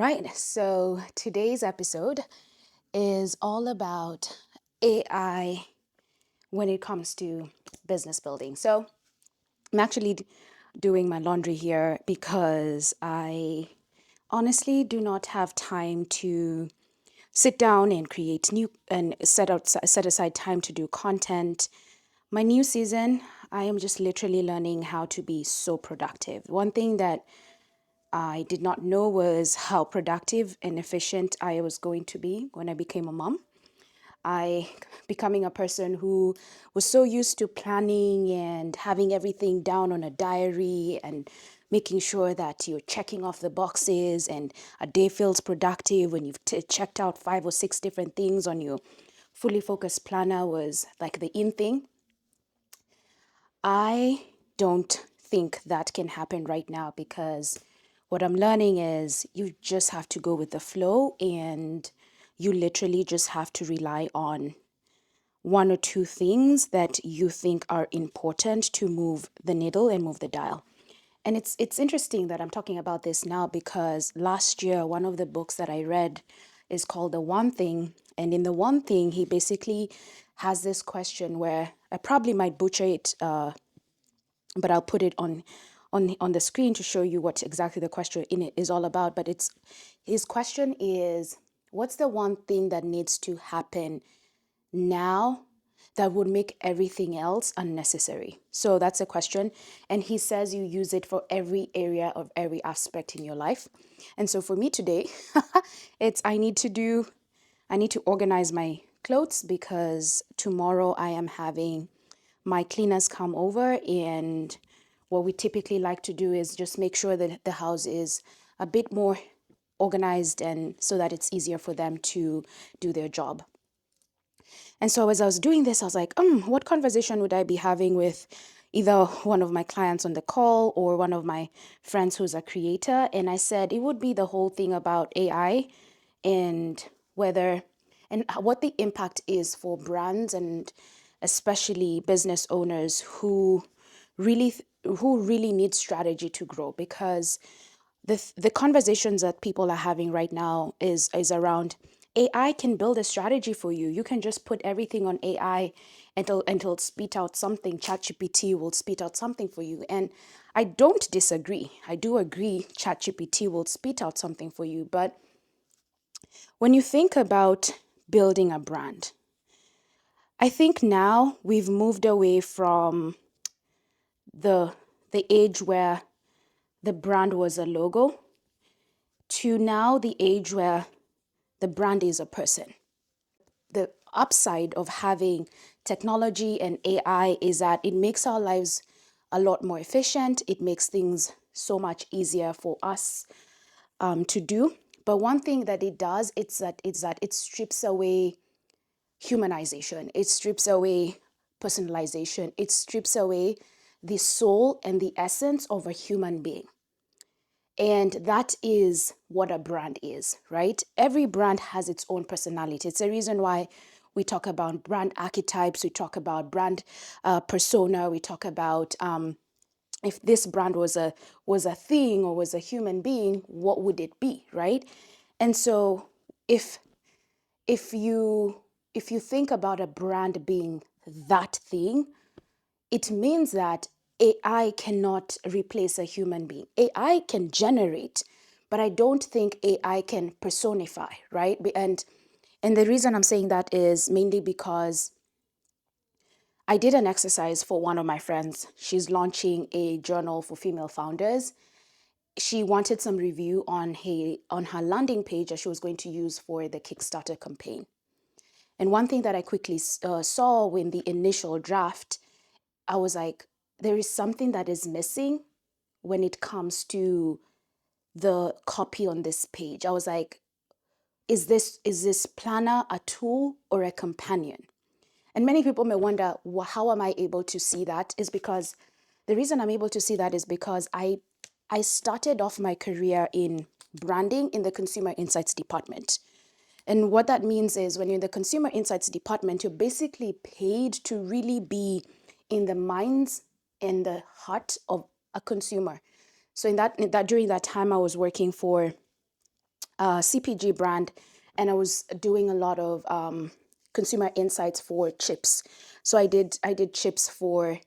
right, so today's episode is all about AI when it comes to business building. So I'm actually doing my laundry here because I honestly do not have time to sit down and create new and set aside time to do content. My new season, I am just literally learning how to be so productive. One thing that I did not know was how productive and efficient I was going to be when I became a mom. I becoming a person who was so used to planning and having everything down on a diary and making sure that you're checking off the boxes and a day feels productive when you've checked out 5 or 6 different things on your fully focused planner was like the in thing. I don't think that can happen right now because what I'm learning is you just have to go with the flow and you literally just have to rely on 1 or 2 things that you think are important to move the needle and move the dial. And it's interesting that I'm talking about this now because last year one of the books that I read is called The One Thing, and in The One Thing he basically has this question where I probably might butcher it, but I'll put it on the screen to show you what exactly the question in it is all about. But it's his question is, what's the one thing that needs to happen now that would make everything else unnecessary? So that's a question. And he says you use it for every area of every aspect in your life. And so for me today, it's I need to organize my clothes because tomorrow I am having my cleaners come over, and what we typically like to do is just make sure that the house is a bit more organized and so that it's easier for them to do their job. And so as I was doing this, I was like, what conversation would I be having with either one of my clients on the call or one of my friends who's a creator? And I said it would be the whole thing about AI and whether and what the impact is for brands and especially business owners who really need strategy to grow, because the conversations that people are having right now is around AI can build a strategy for you. You can just put everything on AI and it'll spit out something. ChatGPT will spit out something for you. And I don't disagree. I do agree ChatGPT will spit out something for you. But when you think about building a brand, I think now we've moved away from the age where the brand was a logo to now the age where the brand is a person. The upside of having technology and AI is that it makes our lives a lot more efficient. It makes things so much easier for us to do. But one thing that it does, it's that it strips away humanization. It strips away personalization. It strips away the soul and the essence of a human being. And that is what a brand is, right? Every brand has its own personality. It's the reason why we talk about brand archetypes, we talk about brand persona, we talk about if this brand was a thing or was a human being, what would it be, right? And so if if you think about a brand being that thing, it means that AI cannot replace a human being. AI can generate, but I don't think AI can personify, right? And the reason I'm saying that is mainly because I did an exercise for one of my friends. She's launching a journal for female founders. She wanted some review on her landing page that she was going to use for the Kickstarter campaign. And one thing that I quickly saw in the initial draft, I was like, there is something that is missing when it comes to the copy on this page. I was like, is this planner a tool or a companion? And many people may wonder, well, how am I able to see that? Is because the reason I'm able to see that is because I started off my career in branding in the consumer insights department. And what that means is when you're in the consumer insights department, you're basically paid to really be in the minds and the heart of a consumer. So in that during that time, I was working for CPG brand, and I was doing a lot of consumer insights for chips. So I did chips for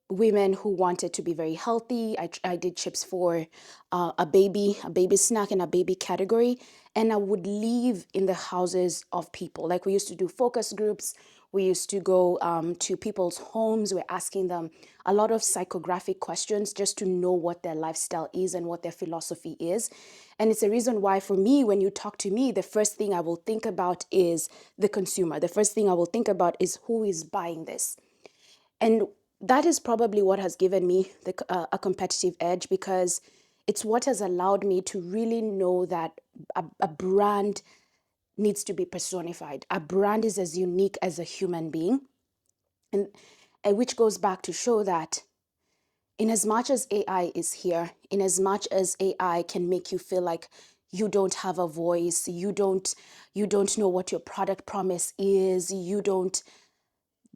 women who wanted to be very healthy. I did chips for a baby snack in a baby category. And I would live in the houses of people. Like we used to do focus groups. We used to go to people's homes. We're asking them a lot of psychographic questions just to know what their lifestyle is and what their philosophy is. And it's a reason why, for me, when you talk to me, the first thing I will think about is the consumer. The first thing I will think about is who is buying this. And that is probably what has given me a competitive edge, because it's what has allowed me to really know that a brand needs to be personified. A brand is as unique as a human being. And, and which goes back to show that in as much as AI is here, in as much as AI can make you feel like you don't have a voice, you don't know what your product promise is, you don't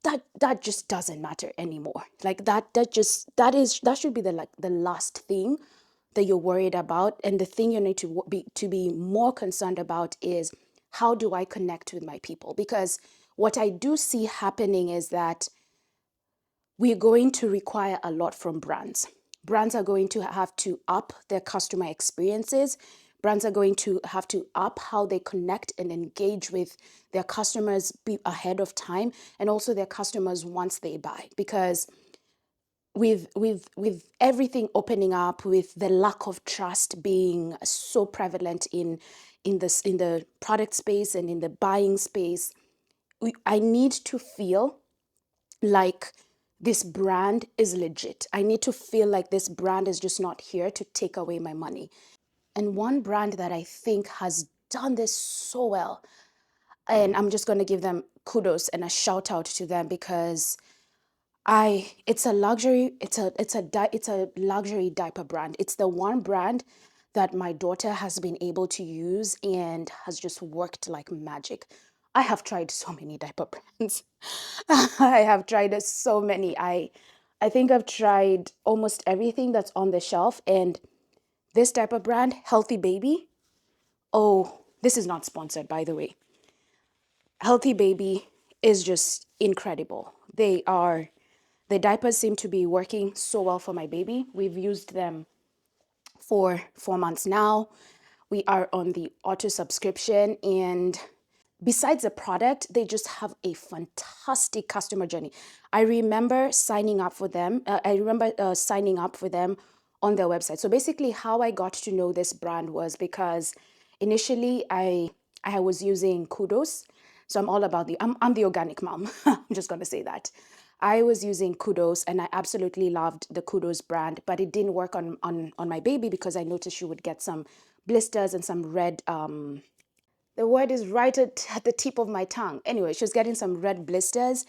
that just doesn't matter anymore. Like that should be the like the last thing that you're worried about. And the thing you need to be more concerned about is, how do I connect with my people? Because what I do see happening is that we're going to require a lot from brands. Brands are going to have to up their customer experiences. Brands are going to have to up how they connect and engage with their customers ahead of time, and also their customers once they buy. Because with everything opening up, with the lack of trust being so prevalent in the product space and in the buying space, I need to feel like this brand is legit. I need to feel like this brand is just not here to take away my money. And one brand that I think has done this so well, and I'm just going to give them kudos and a shout out to them, because it's a luxury, it's a luxury diaper brand. It's the one brand that my daughter has been able to use and has just worked like magic. I have tried so many diaper brands. I have tried so many. I think I've tried almost everything that's on the shelf, and this diaper brand, Healthy Baby. Oh, this is not sponsored, by the way. Healthy Baby is just incredible. The diapers seem to be working so well for my baby. We've used them for 4 months now. We are on the auto subscription, and besides the product, they just have a fantastic customer journey. I remember signing up for them. Signing up for them on their website. So basically, how I got to know this brand was because initially I was using Kudos. So I'm all about I'm the organic mom. I'm just gonna say that. I was using Kudos, and I absolutely loved the Kudos brand, but it didn't work on my baby, because I noticed she would get some blisters and some red the word is right at the tip of my tongue. Anyway, she was getting some red blisters,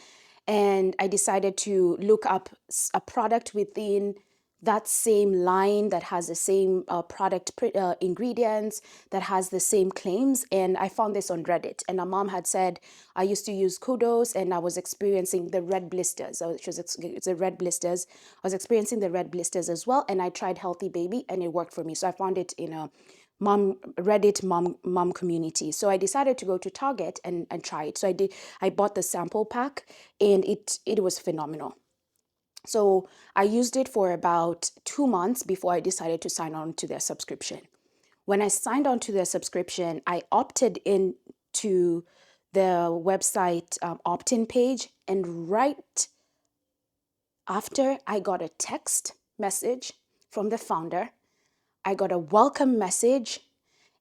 and I decided to look up a product within that same line that has the same product ingredients, that has the same claims. And I found this on Reddit. And a mom had said, I used to use Kudos and I was experiencing the red blisters. So it's the red blisters. I was experiencing the red blisters as well. And I tried Healthy Baby and it worked for me. So I found it in a mom community. So I decided to go to Target and try it. So I bought the sample pack, and it was phenomenal. So I used it for about 2 months before I decided to sign on to their subscription. When I signed on to their subscription, I opted in to the website opt-in page, and right after I got a text message from the founder, I got a welcome message,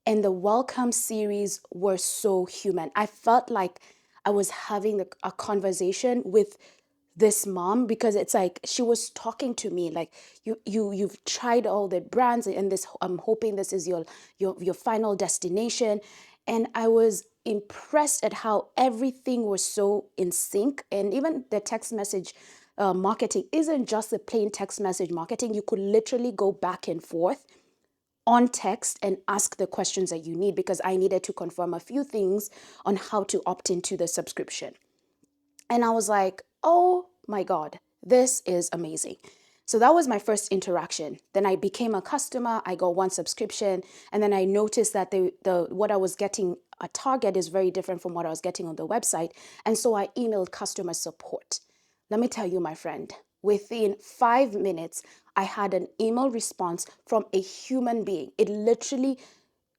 and the welcome series were so human. I felt like I was having a conversation with this mom, because it's like she was talking to me like, you've tried all the brands, and this, I'm hoping this is your final destination. And I was impressed at how everything was so in sync. And even the text message marketing isn't just the plain text message marketing. You could literally go back and forth on text and ask the questions that you need, because I needed to confirm a few things on how to opt into the subscription. And I was like, oh my God, this is amazing. So that was my first interaction. Then I became a customer. I got one subscription, and then I noticed that the what I was getting at Target is very different from what I was getting on the website. And so I emailed customer support. Let me tell you, my friend, within 5 minutes, I had an email response from a human being. It literally,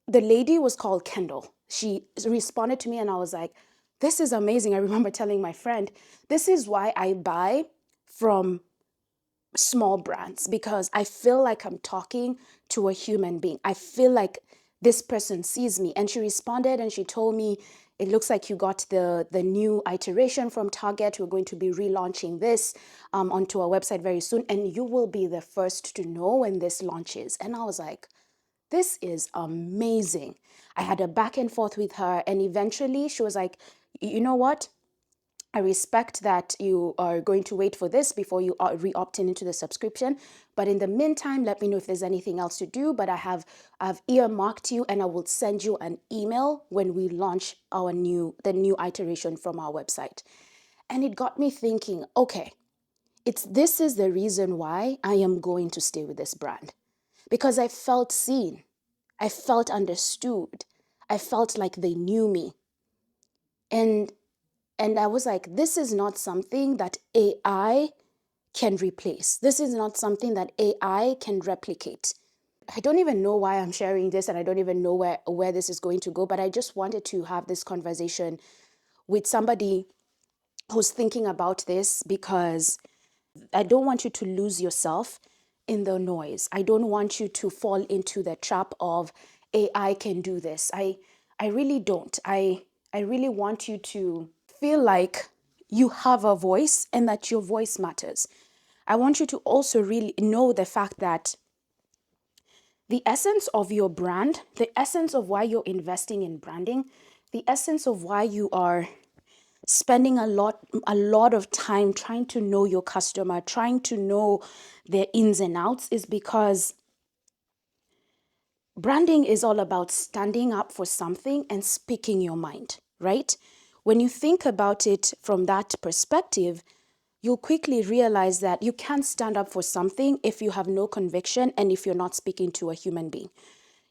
the lady was called Kendall. She responded to me, and I was like, this is amazing. I remember telling my friend, this is why I buy from small brands, because I feel like I'm talking to a human being. I feel like this person sees me. And she responded and she told me, it looks like you got the new iteration from Target. We're going to be relaunching this onto our website very soon, and you will be the first to know when this launches. And I was like, this is amazing. I had a back and forth with her, and eventually she was like, you know what? I respect that you are going to wait for this before you are re-opting into the subscription. But in the meantime, let me know if there's anything else to do. But I've earmarked you, and I will send you an email when we launch the new iteration from our website. And it got me thinking, okay, this is the reason why I am going to stay with this brand. Because I felt seen. I felt understood. I felt like they knew me. And I was like, this is not something that AI can replace. This is not something that AI can replicate. I don't even know why I'm sharing this, and I don't even know where this is going to go, but I just wanted to have this conversation with somebody who's thinking about this, because I don't want you to lose yourself in the noise. I don't want you to fall into the trap of AI can do this. I really don't. I really want you to feel like you have a voice and that your voice matters. I want you to also really know the fact that the essence of your brand, the essence of why you're investing in branding, the essence of why you are spending a lot of time trying to know your customer, trying to know their ins and outs, is because branding is all about standing up for something and speaking your mind, right? When you think about it from that perspective, you'll quickly realize that you can't stand up for something if you have no conviction and if you're not speaking to a human being.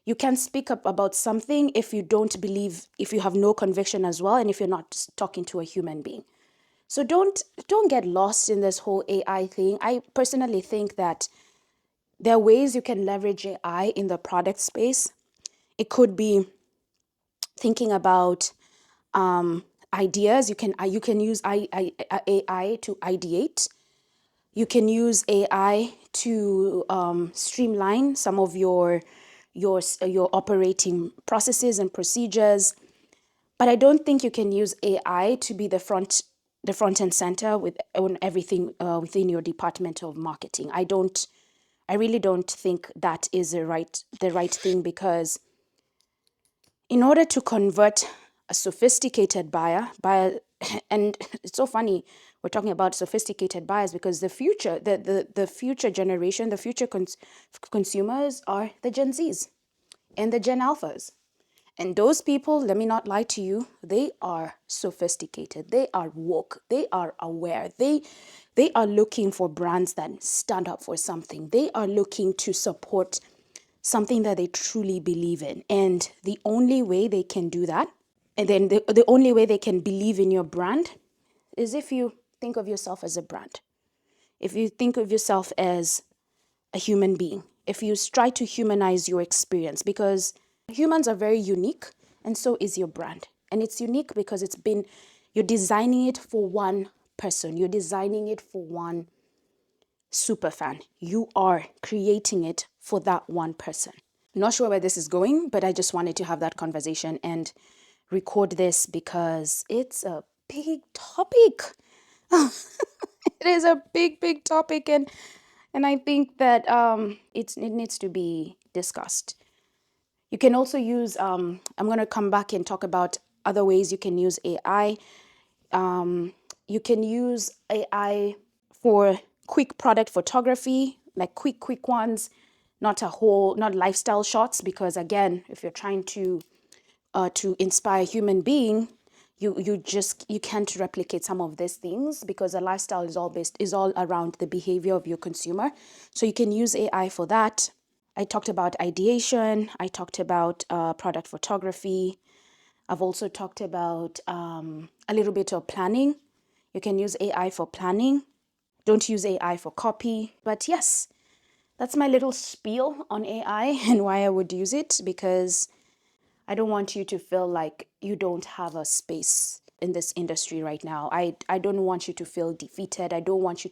You can speak up about something if you don't believe, if you have no conviction as well, and if you're not talking to a human being. So don't get lost in this whole AI thing. I personally think that there are ways you can leverage AI in the product space. It could be thinking about ideas. You can use AI to ideate. You can use AI to streamline some of your operating processes and procedures. But I don't think you can use AI to be the front and center on everything within your department of marketing. I really don't think that is the right thing, because in order to convert a sophisticated buyer, and it's so funny we're talking about sophisticated buyers, because the future generation, the future consumers are the Gen Zs and the Gen Alphas. And those people, let me not lie to you, they are sophisticated. They are woke. They are aware. They are looking for brands that stand up for something. They are looking to support something that they truly believe in. And the only way they can do that, and then the only way they can believe in your brand, is if you think of yourself as a brand. If you think of yourself as a human being, if you try to humanize your experience, because humans are very unique, and so is your brand. And it's unique because you're designing it for one person. You're designing it for one super fan. You are creating it for that one person. Not sure where this is going, but I just wanted to have that conversation and record this because it's a big topic. It is a big topic, and I think that it needs to be discussed. You can also use, I'm going to come back and talk about other ways you can use AI. You can use AI for quick product photography, like quick ones, not lifestyle shots, because again, if you're trying to inspire a human being, you can't replicate some of these things, because a lifestyle is all around the behavior of your consumer. So you can use AI for that. I talked about ideation. I talked about product photography. I've also talked about a little bit of planning. You can use AI for planning. Don't use AI for copy. But yes, that's my little spiel on AI and why I would use it, because I don't want you to feel like you don't have a space in this industry right now. I don't want you to feel defeated. I don't want you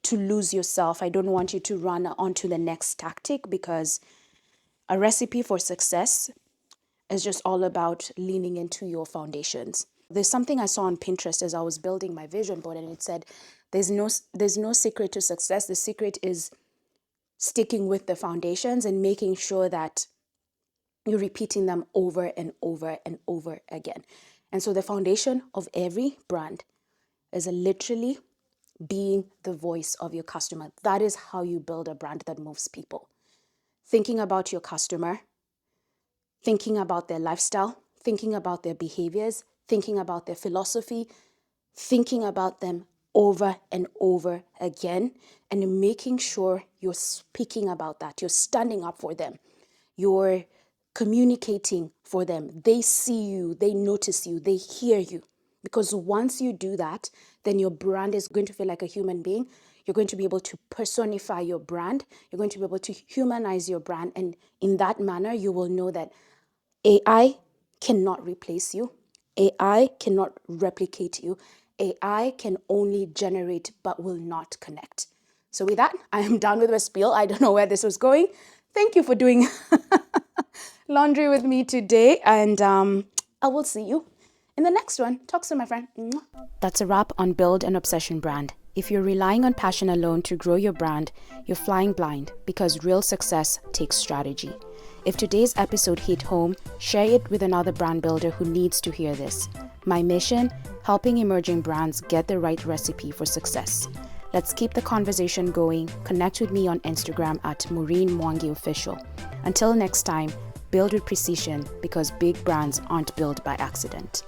to lose yourself. I don't want you to run onto the next tactic, because a recipe for success is just all about leaning into your foundations. There's something I saw on Pinterest as I was building my vision board, and it said, there's no secret to success. The secret is sticking with the foundations and making sure that you're repeating them over and over and over again. And so the foundation of every brand is literally being the voice of your customer. That is how you build a brand that moves people. Thinking about your customer, thinking about their lifestyle, thinking about their behaviors, thinking about their philosophy, thinking about them over and over again, and making sure you're speaking about that. You're standing up for them. You're communicating for them. They see you, they notice you, they hear you. Because once you do that, then your brand is going to feel like a human being. You're going to be able to personify your brand. You're going to be able to humanize your brand. And in that manner, you will know that AI cannot replace you. AI cannot replicate you. AI can only generate but will not connect. So with that, I am done with my spiel. I don't know where this was going. Thank you for doing laundry with me today. And I will see you in the next one. Talk soon, my friend. That's a wrap on Build an Obsession Brand. If you're relying on passion alone to grow your brand, you're flying blind, because real success takes strategy. If today's episode hit home, share it with another brand builder who needs to hear this. My mission: helping emerging brands get the right recipe for success. Let's keep the conversation going. Connect with me on Instagram at Maureen Mwangi Official. Until next time, build with precision, because big brands aren't built by accident.